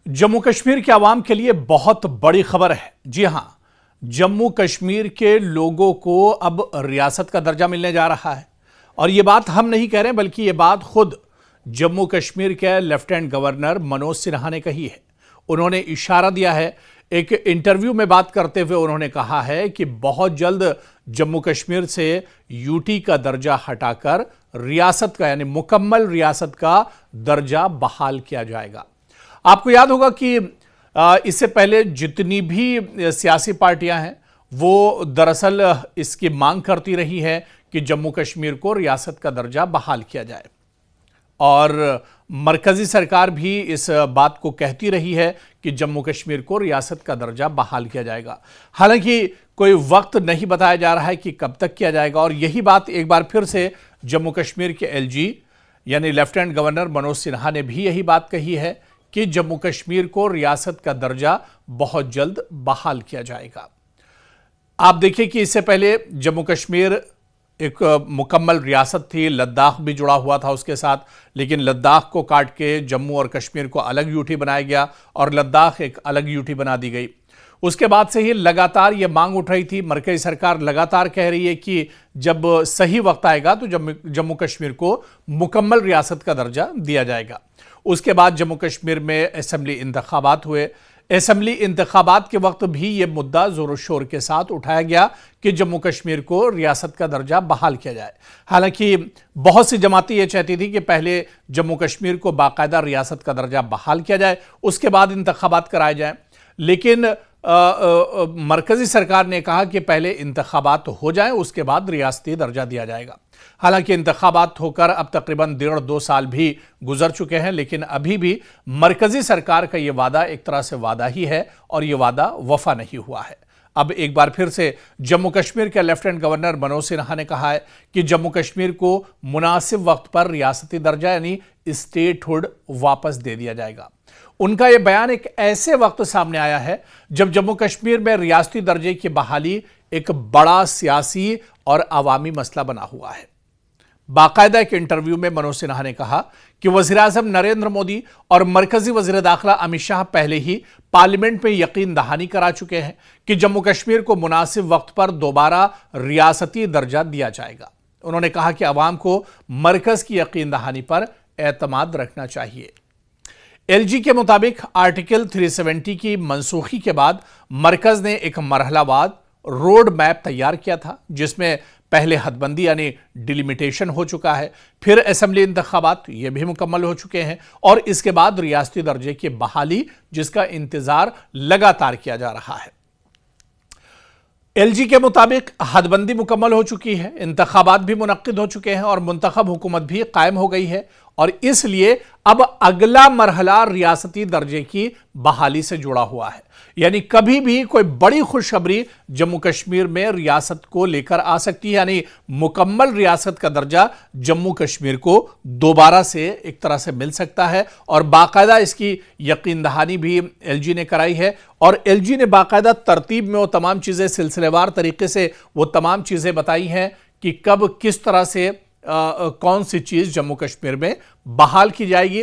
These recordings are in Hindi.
जम्मू कश्मीर के आवाम के लिए बहुत बड़ी खबर है। जी हां, जम्मू कश्मीर के लोगों को अब रियासत का दर्जा मिलने जा रहा है। और यह बात हम नहीं कह रहे, बल्कि यह बात खुद जम्मू कश्मीर के लेफ्टिनेंट गवर्नर मनोज सिन्हा ने कही है। उन्होंने इशारा दिया है, एक इंटरव्यू में बात करते हुए उन्होंने कहा है कि बहुत जल्द जम्मू कश्मीर से यूटी का दर्जा हटाकर रियासत का, यानी मुकम्मल रियासत का दर्जा बहाल किया जाएगा। आपको याद होगा कि इससे पहले जितनी भी सियासी पार्टियां हैं वो दरअसल इसकी मांग करती रही है कि जम्मू कश्मीर को रियासत का दर्जा बहाल किया जाए, और मरकजी सरकार भी इस बात को कहती रही है कि जम्मू कश्मीर को रियासत का दर्जा बहाल किया जाएगा। हालांकि कोई वक्त नहीं बताया जा रहा है कि कब तक किया जाएगा, और यही बात एक बार फिर से जम्मू कश्मीर के एलजी यानी लेफ्टिनेंट गवर्नर मनोज सिन्हा ने भी यही बात कही है कि जम्मू कश्मीर को रियासत का दर्जा बहुत जल्द बहाल किया जाएगा। आप देखिए कि इससे पहले जम्मू कश्मीर एक मुकम्मल रियासत थी, लद्दाख भी जुड़ा हुआ था उसके साथ, लेकिन लद्दाख को काट के जम्मू और कश्मीर को अलग यूटी बनाया गया और लद्दाख एक अलग यूटी बना दी गई। उसके बाद से ही लगातार ये मांग उठ रही थी, मरकजी सरकार लगातार कह रही है कि जब सही वक्त आएगा तो जम्मू कश्मीर को मुकम्मल रियासत का दर्जा दिया जाएगा। उसके बाद जम्मू कश्मीर में असेंबली इंतखाबात हुए। असेंबली इंतखाबात के वक्त भी यह मुद्दा जोर शोर के साथ उठाया गया कि जम्मू कश्मीर को रियासत का दर्जा बहाल किया जाए। हालांकि बहुत सी जमातें यह चाहती थी कि पहले जम्मू कश्मीर को बाकायदा रियासत का दर्जा बहाल किया जाए, उसके बाद इंतखाबात कराए जाए। लेकिन मरकजी सरकार ने कहा कि पहले इंतखाबात हो जाएं, उसके बाद रियासती दर्जा दिया जाएगा। हालांकि इंतखाबात होकर अब तकरीबन 1.5-2 साल भी गुजर चुके हैं, लेकिन अभी भी मरकजी सरकार का यह वादा एक तरह से वादा ही है और यह वादा वफा नहीं हुआ है। अब एक बार फिर से जम्मू कश्मीर के लेफ्टिनेंट गवर्नर मनोज सिन्हा ने कहा है कि जम्मू कश्मीर को मुनासिब वक्त पर रियासती दर्जा यानी स्टेटहुड वापस दे दिया जाएगा। उनका यह बयान एक ऐसे वक्त सामने आया है जब जम्मू कश्मीर में रियासती दर्जे की बहाली एक बड़ा सियासी और अवामी मसला बना हुआ है। बाकायदा एक इंटरव्यू में मनोज सिन्हा ने कहा कि वज़ीर-ए-आज़म नरेंद्र मोदी और मरकजी वज़ीर दाखिला अमित शाह पहले ही पार्लियामेंट में यकीन दहानी करा चुके हैं कि जम्मू कश्मीर को मुनासिब वक्त पर दोबारा रियासती दर्जा दिया जाएगा। उन्होंने कहा कि अवाम को मरकज की यकीन दहानी पर एतमाद रखना चाहिए। एलजी के मुताबिक आर्टिकल 370 की मनसूखी के बाद मरकज ने एक मरहलावार रोड मैप तैयार किया था, जिसमें पहले हदबंदी यानी डिलिमिटेशन हो चुका है, फिर असेंबली इंतखाबात ये भी मुकम्मल हो चुके हैं, और इसके बाद रियासती दर्जे की बहाली जिसका इंतजार लगातार किया जा रहा है। एलजी के मुताबिक हदबंदी मुकम्मल हो चुकी है, इंतखाबात भी मुनक्किद हो चुके हैं और मुंतखब हुकूमत भी कायम हो गई है, और इसलिए अब अगला मरहला रियासती दर्जे की बहाली से जुड़ा हुआ है। यानी कभी भी कोई बड़ी खुशखबरी जम्मू कश्मीर में रियासत को लेकर आ सकती है, यानी मुकम्मल रियासत का दर्जा जम्मू कश्मीर को दोबारा से एक तरह से मिल सकता है। और बाकायदा इसकी यकीन दहानी भी एलजी ने कराई है, और एलजी ने बाकायदा तरतीब में वो तमाम चीज़ें सिलसिलेवार तरीके से वो तमाम चीज़ें बताई हैं कि कब किस तरह से कौन सी चीज़ जम्मू कश्मीर में बहाल की जाएगी।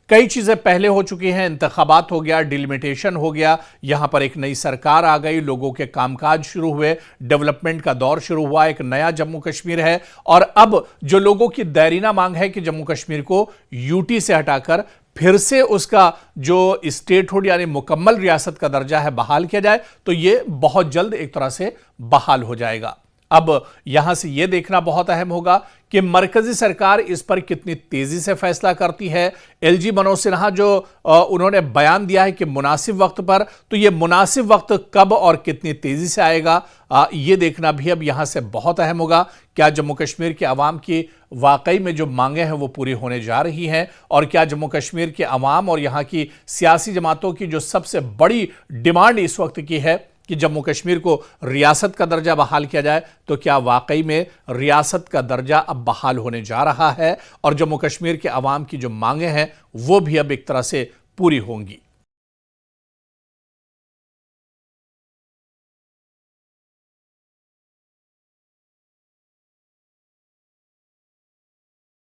कई चीज़ें पहले हो चुकी हैं, इंतखाबात हो गया, डिलिमिटेशन हो गया, यहां पर एक नई सरकार आ गई, लोगों के कामकाज शुरू हुए, डेवलपमेंट का दौर शुरू हुआ, एक नया जम्मू कश्मीर है। और अब जो लोगों की दैरीना मांग है कि जम्मू कश्मीर को यूटी से हटाकर फिर से उसका जो स्टेटहुड यानी मुकम्मल रियासत का दर्जा है बहाल किया जाए, तो यह बहुत जल्द एक तरह से बहाल हो जाएगा। अब यहां से यह देखना बहुत अहम होगा कि मरकजी सरकार इस पर कितनी तेजी से फैसला करती है। एलजी मनोज सिन्हा जो उन्होंने बयान दिया है कि मुनासिब वक्त पर, तो यह मुनासिब वक्त कब और कितनी तेजी से आएगा, यह देखना भी अब यहां से बहुत अहम होगा। क्या जम्मू कश्मीर के अवाम की वाकई में जो मांगे हैं वो पूरी होने जा रही हैं, और क्या जम्मू कश्मीर के अवाम और यहां की सियासी जमातों की जो सबसे बड़ी डिमांड इस वक्त की है कि जम्मू कश्मीर को रियासत का दर्जा बहाल किया जाए, तो क्या वाकई में रियासत का दर्जा अब बहाल होने जा रहा है और जम्मू कश्मीर के अवाम की जो मांगे हैं वो भी अब एक तरह से पूरी होंगी।